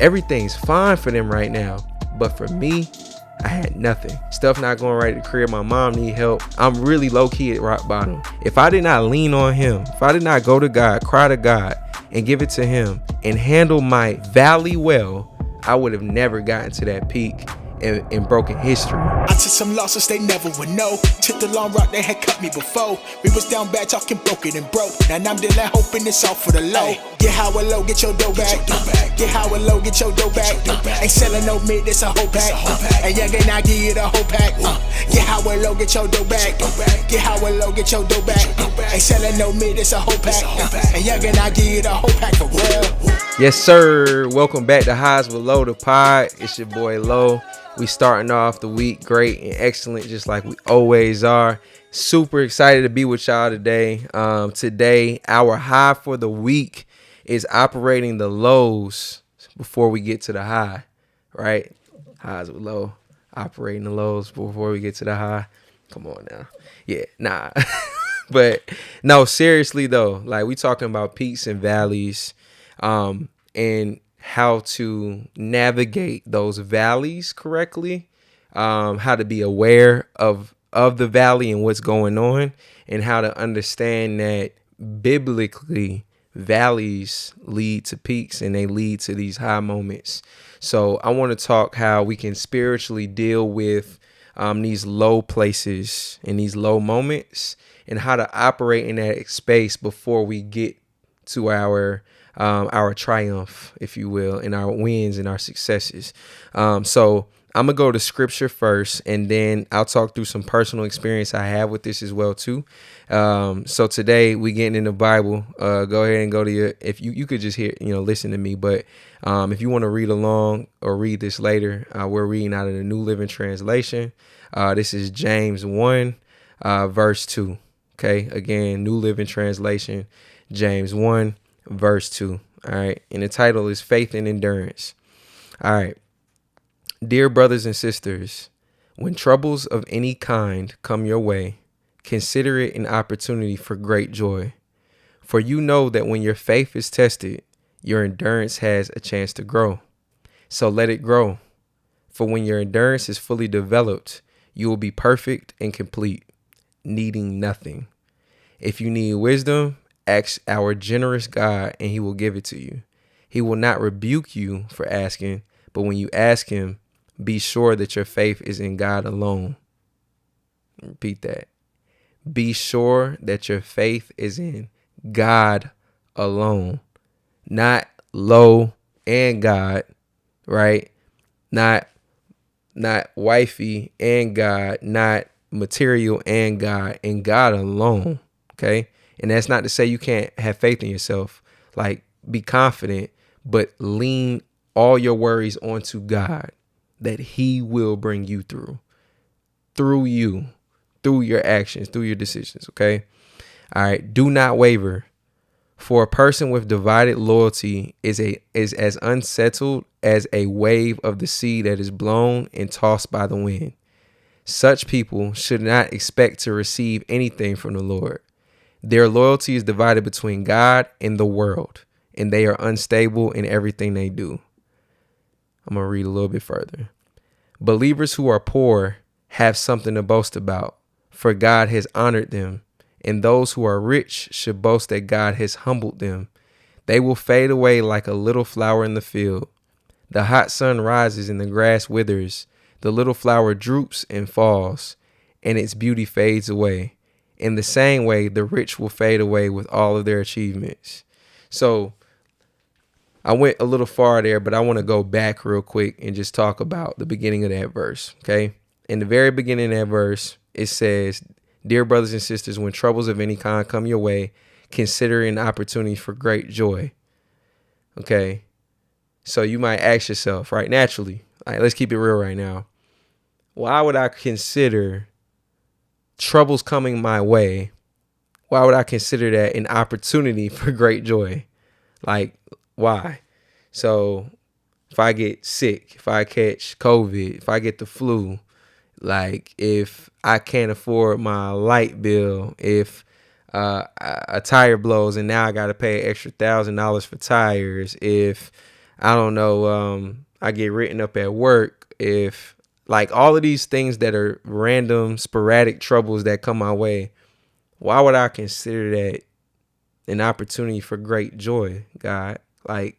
Everything's fine for them right now. But for me, I had nothing. Stuff not going right at the crib. My mom need help. I'm really low key at rock bottom. If I did not lean on him, if I did not go to God, cry to God, and give it to him, and handle my valley well, I would have never gotten to that peak in broken history. I took some losses they never would know. Took the long route they had cut me before. We was down bad talking broken and broke. Now I'm dealing hoping it's all for the low. Get HWL, get your dough back. Get HWL, get your dough back. Ain't selling no mid, it's a whole pack. And young and I give you the whole pack. Get HWL, get your dough back. Get HWL, get your dough back. Ain't selling no mid, it's a whole pack. And young and I give you the whole pack for real. Yes, sir. Welcome back to HWL, the pod. It's your boy Lo. We starting off the week great and excellent, just like we always are. Super excited to be with y'all today. Today, our high for the week is operating the lows before we get to the high, right? Highs with low, operating the lows before we get to the high. Come on now. Yeah, nah. But no, seriously though, like we talking about peaks and valleys, and how to navigate those valleys correctly, how to be aware of the valley and what's going on, and how to understand that biblically valleys lead to peaks and they lead to these high moments. So I want to talk how we can spiritually deal with these low places and these low moments, and how to operate in that space before we get to our triumph, if you will, and our wins and our successes. So I'm gonna go to scripture first, and then I'll talk through some personal experience I have with this as well too. So today we getting in the Bible. Go ahead and go to your, if you could just hear, listen to me, but if you want to read along or read this later, we're reading out of the New Living Translation. This is James 1 verse 2. Okay, again, New Living Translation, James 1 verse 2. All right. And the title is Faith and Endurance. All right. Dear brothers and sisters, when troubles of any kind come your way, consider it an opportunity for great joy. For you know that when your faith is tested, your endurance has a chance to grow. So let it grow. For when your endurance is fully developed, you will be perfect and complete, needing nothing. If you need wisdom, ask our generous God and he will give it to you. He will not rebuke you for asking, but when you ask him, be sure that your faith is in God alone. Repeat that. Be sure that your faith is in God alone, not low and God, right? Not wifey and God, not material and God alone. Okay. And that's not to say you can't have faith in yourself. Like, be confident, but lean all your worries onto God, that he will bring you through you, through your actions, through your decisions. Okay. All right. Do not waver, for a person with divided loyalty is as unsettled as a wave of the sea that is blown and tossed by the wind. Such people should not expect to receive anything from the Lord. Their loyalty is divided between God and the world, and they are unstable in everything they do. I'm going to read a little bit further. Believers who are poor have something to boast about, for God has honored them, and those who are rich should boast that God has humbled them. They will fade away like a little flower in the field. The hot sun rises and the grass withers. The little flower droops and falls, and its beauty fades away. In the same way, the rich will fade away with all of their achievements. So I went a little far there, but I want to go back real quick and just talk about the beginning of that verse. Okay. In the very beginning of that verse, it says, dear brothers and sisters, when troubles of any kind come your way, consider an opportunity for great joy. Okay. So you might ask yourself, right, naturally, all right, let's keep it real right now. Why would I consider troubles coming my way? Why would I consider that an opportunity for great joy? Like, why? So if I get sick, if I catch COVID, if I get the flu, like if I can't afford my light bill, if a tire blows and now I got to pay extra $1,000 for tires, if I don't know, I get written up at work, if like all of these things that are random, sporadic troubles that come my way, why would I consider that an opportunity for great joy, God? Like,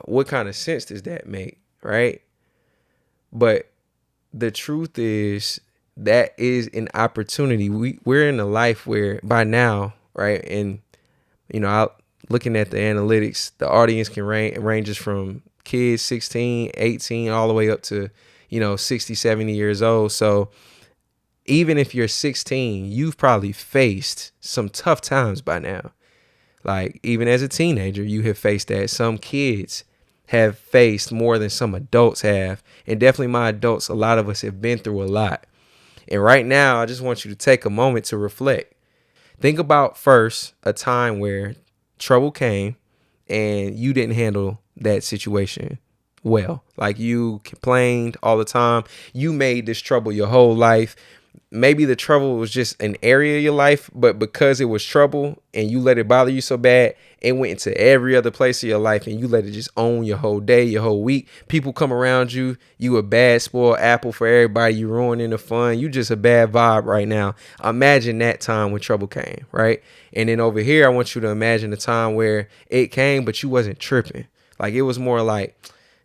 what kind of sense does that make, right? But the truth is that is an opportunity. We're in a life where by now, right? And looking at the analytics, the audience can ranges from kids 16, 18, all the way up to 60, 70 years old. So even if you're 16, you've probably faced some tough times by now. Like, even as a teenager, you have faced that. Some kids have faced more than some adults have. And definitely my adults, a lot of us have been through a lot. And right now, I just want you to take a moment to reflect. Think about first a time where trouble came and you didn't handle that situation well. Like, you complained all the time. You made this trouble your whole life. Maybe the trouble was just an area of your life, but because it was trouble and you let it bother you so bad, it went into every other place of your life and you let it just own your whole day, your whole week. People come around you. You a bad spoiled apple for everybody. You ruining the fun. You just a bad vibe right now. Imagine that time when trouble came, right? And then over here, I want you to imagine the time where it came, but you wasn't tripping. Like, it was more like,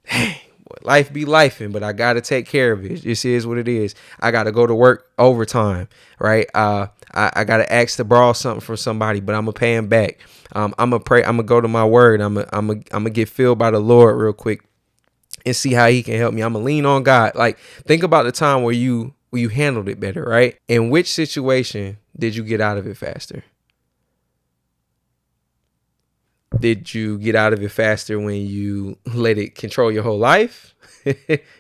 dang, life be lifing, but I gotta take care of it. This is what it is. I gotta go to work overtime, right? I gotta ask to borrow something from somebody, but I'm gonna pay him back. I'm gonna pray. I'm gonna go to my word. I'm gonna get filled by the Lord real quick and see how He can help me. I'm gonna lean on God. Like, think about the time where you handled it better, right? In which situation did you get out of it faster? Did you get out of it faster when you let it control your whole life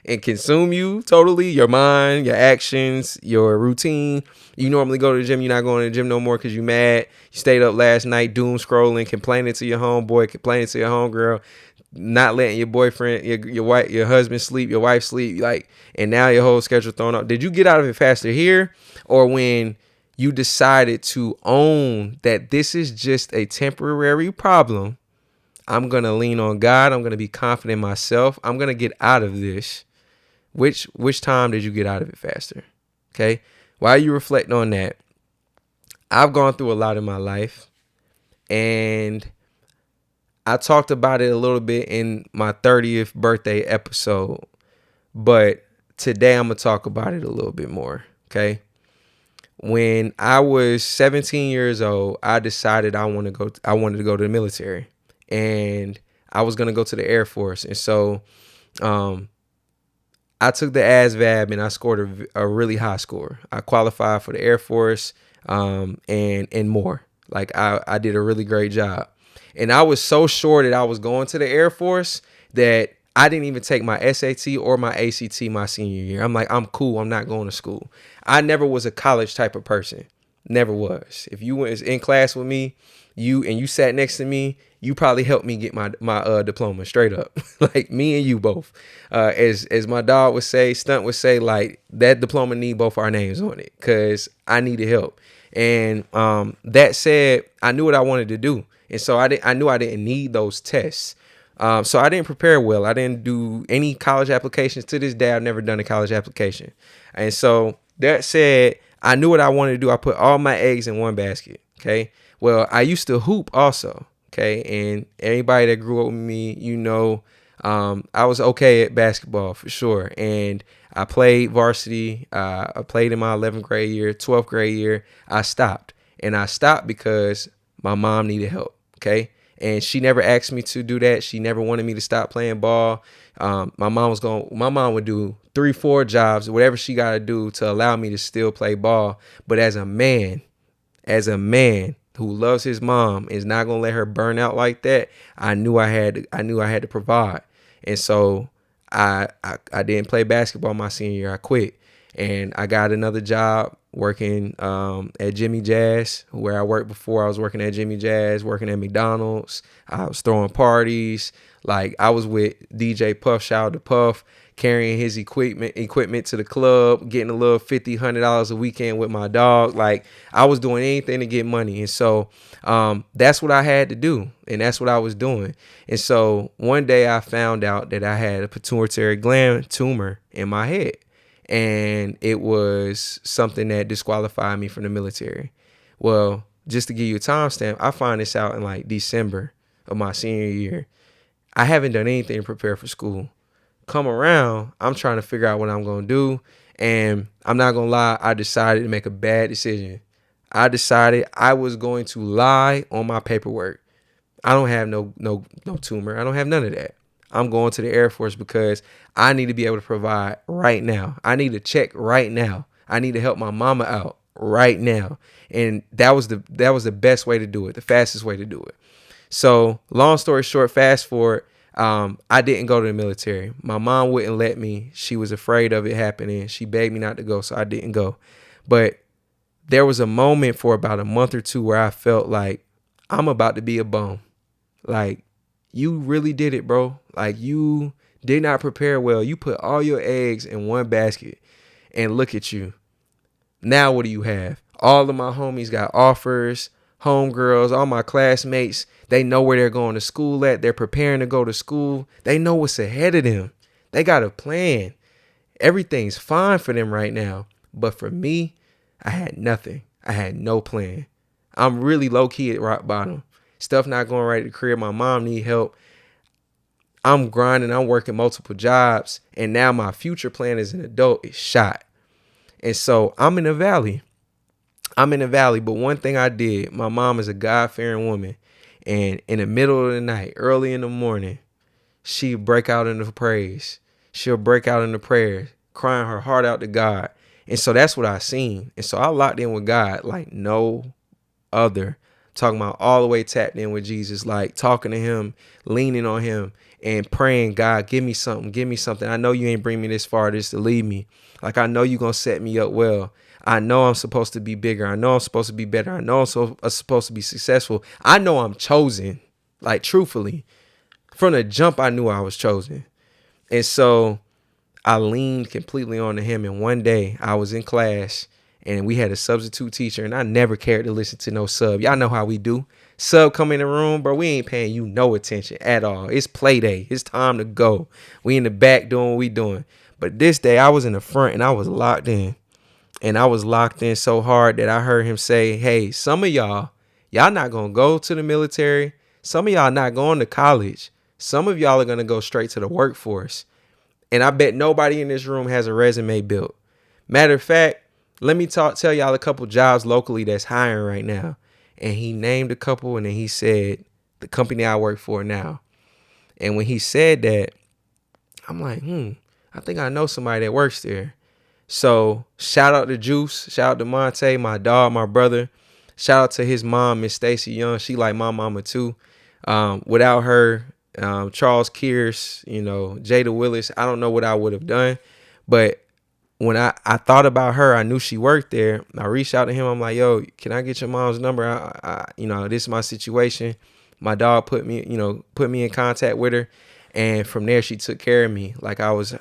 and consume you totally, your mind, your actions, your routine? You normally go to the gym. You're not going to the gym no more because you mad. You stayed up last night doom scrolling, complaining to your homeboy, complaining to your homegirl, not letting your boyfriend, your wife, your husband sleep, your wife sleep, like, and now your whole schedule thrown off. Did you get out of it faster here, or when you decided to own that this is just a temporary problem? I'm going to lean on God. I'm going to be confident in myself. I'm going to get out of this. Which time did you get out of it faster? Okay. While you reflect on that, I've gone through a lot in my life, and I talked about it a little bit in my 30th birthday episode, but today I'm going to talk about it a little bit more. Okay. When I was 17 years old, I decided I wanted to go to the military, and I was going to go to the Air Force. And so I took the ASVAB and I scored a really high score. I qualified for the Air Force and more. Like, I did a really great job. And I was so sure that I was going to the Air Force that I didn't even take my SAT or my ACT my senior year. I'm like, I'm cool. I'm not going to school. I never was a college type of person. Never was. If you was in class with me, you sat next to me, you probably helped me get my diploma, straight up. Like, me and you both. As my dog would say, Stunt would say, like, that diploma need both our names on it, because I needed help. And that said, I knew what I wanted to do. And so I knew I didn't need those tests. So I didn't prepare well. I didn't do any college applications. To this day, I've never done a college application. And so that said, I knew what I wanted to do. I put all my eggs in one basket. Okay. Well, I used to hoop also. Okay. And anybody that grew up with me, I was okay at basketball for sure. And I played varsity. I played in my 11th grade year, 12th grade year. I stopped. And I stopped because my mom needed help. Okay. And she never asked me to do that. She never wanted me to stop playing ball. My mom would do 3-4 jobs, whatever she got to do to allow me to still play ball. But as a man who loves his mom, is not going to let her burn out like that, I knew I had to provide. And so I didn't play basketball my senior year. I quit, and I got another job working at Jimmy Jazz, where I worked before. I was working at Jimmy Jazz, working at McDonald's. I was throwing parties, Like I was with DJ Puff, shout out to Puff, carrying his equipment to the club, getting a little $50-$100 a weekend with my dog. Like I was doing anything to get money. And so that's what I had to do. And that's what I was doing. And so one day I found out that I had a pituitary gland tumor in my head. And it was something that disqualified me from the military. Well, just to give you a timestamp, I find this out in like December of my senior year. I haven't done anything to prepare for school. Come around, I'm trying to figure out what I'm going to do. And I'm not going to lie, I decided to make a bad decision. I decided I was going to lie on my paperwork. I don't have no tumor. I don't have none of that. I'm going to the Air Force because I need to be able to provide right now. I need a check right now. I need to help my mama out right now. And that was the best way to do it, the fastest way to do it. So long story short, fast forward, I didn't go to the military. My mom wouldn't let me. She was afraid of it happening. She begged me not to go, so I didn't go. But there was a moment for about a month or two where I felt like I'm about to be a bum. Like, you really did it, bro. Like, you did not prepare well. You put all your eggs in one basket, and look at you. Now what do you have? All of my homies got offers, homegirls, all my classmates. They know where they're going to school at. They're preparing to go to school. They know what's ahead of them. They got a plan. Everything's fine for them right now. But for me, I had nothing. I had no plan. I'm really low-key at rock bottom. Stuff not going right at the crib. My mom need help. I'm grinding. I'm working multiple jobs. And now my future plan as an adult is shot. And so I'm in the valley. But one thing I did, my mom is a God-fearing woman. And in the middle of the night, early in the morning, she'll break out into praise. She'll break out into prayer, crying her heart out to God. And so that's what I seen. And so I locked in with God like no other. Talking about all the way tapped in with Jesus, like talking to him, leaning on him and praying, God, give me something. Give me something. I know you ain't bring me this far just to leave me. Like, I know you're going to set me up well. I know I'm supposed to be bigger. I know I'm supposed to be better. I know I'm supposed to be successful. I know I'm chosen. Like, truthfully, from the jump, I knew I was chosen. And so I leaned completely onto him. And one day I was in class and we had a substitute teacher, and I never cared to listen to no sub. Y'all know how we do. Sub come in the room, bro. We ain't paying you no attention at all. It's play day. It's time to go. We in the back doing what we doing. But this day I was in the front and I was locked in. And I was locked in so hard that I heard him say, hey, some of y'all not going to go to the military. Some of y'all not going to college. Some of y'all are going to go straight to the workforce. And I bet nobody in this room has a resume built. Matter of fact, let me tell y'all a couple jobs locally that's hiring right now. And he named a couple, and then he said the company I work for now. And when he said that, I'm like, I think I know somebody that works there. So shout out to Juice, shout out to Monte, my dog, my brother. Shout out to his mom, Miss Stacy Young. She like my mama too. Without her, Charles Kears, Jada Willis, I don't know what I would have done. But when I thought about her, I knew she worked there. I reached out to him. I'm like, yo, can I get your mom's number? This is my situation. My dog put me in contact with her. And from there, she took care of me like I was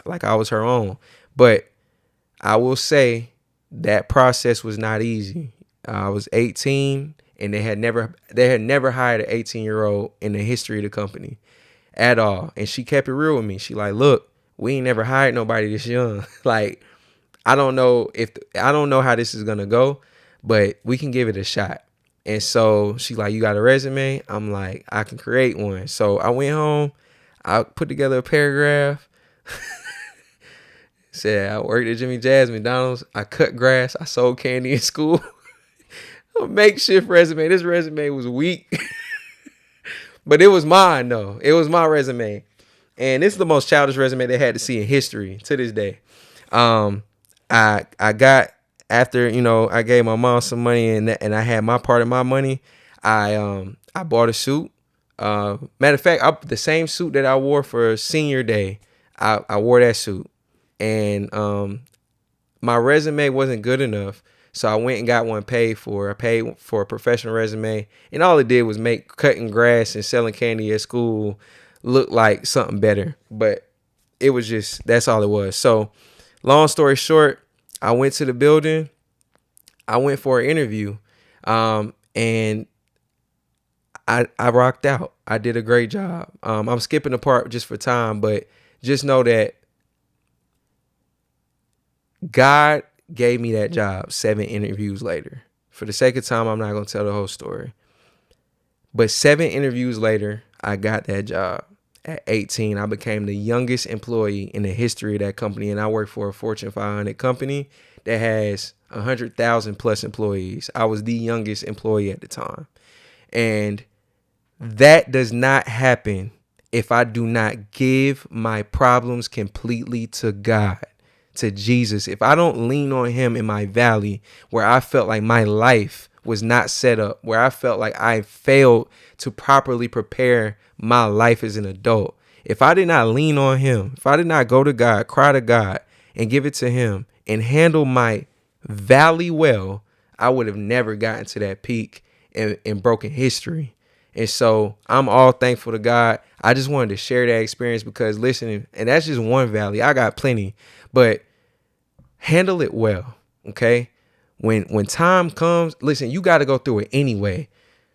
her own. But I will say that process was not easy. I was 18 and they had never hired an 18-year-old in the history of the company at all. And she kept it real with me. She like, look, we ain't never hired nobody this young. Like, I don't know how this is going to go, but we can give it a shot. And so she like, you got a resume? I'm like, I can create one. So I went home. I put together a paragraph. Said I worked at Jimmy Jazz, McDonald's. I cut grass. I sold candy in school. A makeshift resume. This resume was weak. But it was mine, though. It was my resume. And this is the most childish resume they had to see in history to this day. I got, after, I gave my mom some money and I had my part of my money. I bought a suit. Matter of fact, the same suit that I wore for senior day, I wore that suit. And my resume wasn't good enough, so I went and got one paid for. I paid for a professional resume, and all it did was make cutting grass and selling candy at school look like something better. But it was just, that's all it was. So long story short, I went to the building. I went for an interview, and I rocked out. I did a great job. I'm skipping the part just for time, but just know that God gave me that job 7 interviews later. For the sake of time, I'm not going to tell the whole story. But 7 interviews later, I got that job. At 18, I became the youngest employee in the history of that company, and I work for a Fortune 500 company that has 100,000 plus employees. I was the youngest employee at the time. And that does not happen if I do not give my problems completely to God, to Jesus. If I don't lean on him in my valley where I felt like my life was not set up, where I felt like I failed to properly prepare my life as an adult. If I did not lean on him, if I did not go to God, cry to God and give it to him and handle my valley well, I would have never gotten to that peak in broken history. And so I'm all thankful to God. I just wanted to share that experience because listening, and that's just one valley. I got plenty, but handle it well. Okay. When time comes, listen, you got to go through it anyway.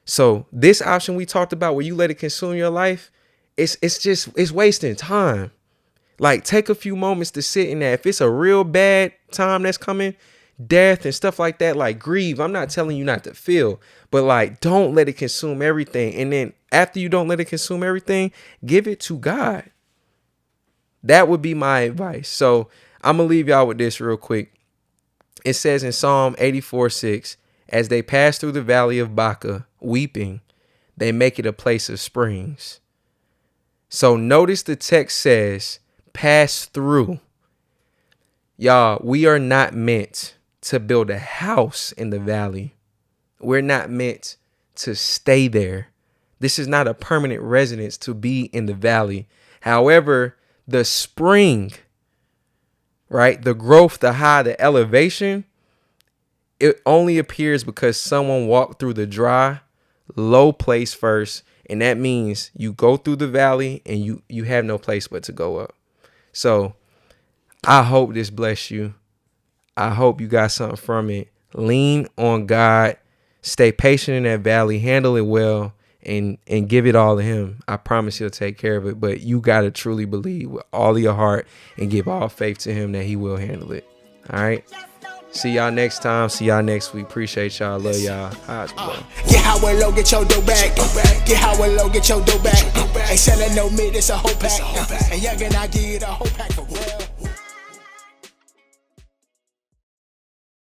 So this option we talked about where you let it consume your life, it's wasting time. Like, take a few moments to sit in that. If it's a real bad time that's coming, death and stuff like that, like grieve. I'm not telling you not to feel, but like, don't let it consume everything. And then after you don't let it consume everything, give it to God. That would be my advice. So I'm going to leave y'all with this real quick. It says in Psalm 84:6, as they pass through the valley of Baca, weeping, they make it a place of springs. So notice the text says, pass through. Y'all, we are not meant to build a house in the valley. We're not meant to stay there. This is not a permanent residence to be in the valley. However, the spring, right? The growth, the high, the elevation, it only appears because someone walked through the dry, low place first. And that means you go through the valley and you have no place but to go up. So I hope this bless you. I hope you got something from it. Lean on God. Stay patient in that valley. Handle it well and give it all to him. I promise he'll take care of it. But you got to truly believe with all of your heart and give all faith to him that he will handle it. All right. See y'all next time. See y'all next week. Appreciate y'all. Love y'all. Get HWL, get your dough back. Get HWL, get your dough back. Ain't selling no meat, it's a whole pack. And young and I give it a whole pack.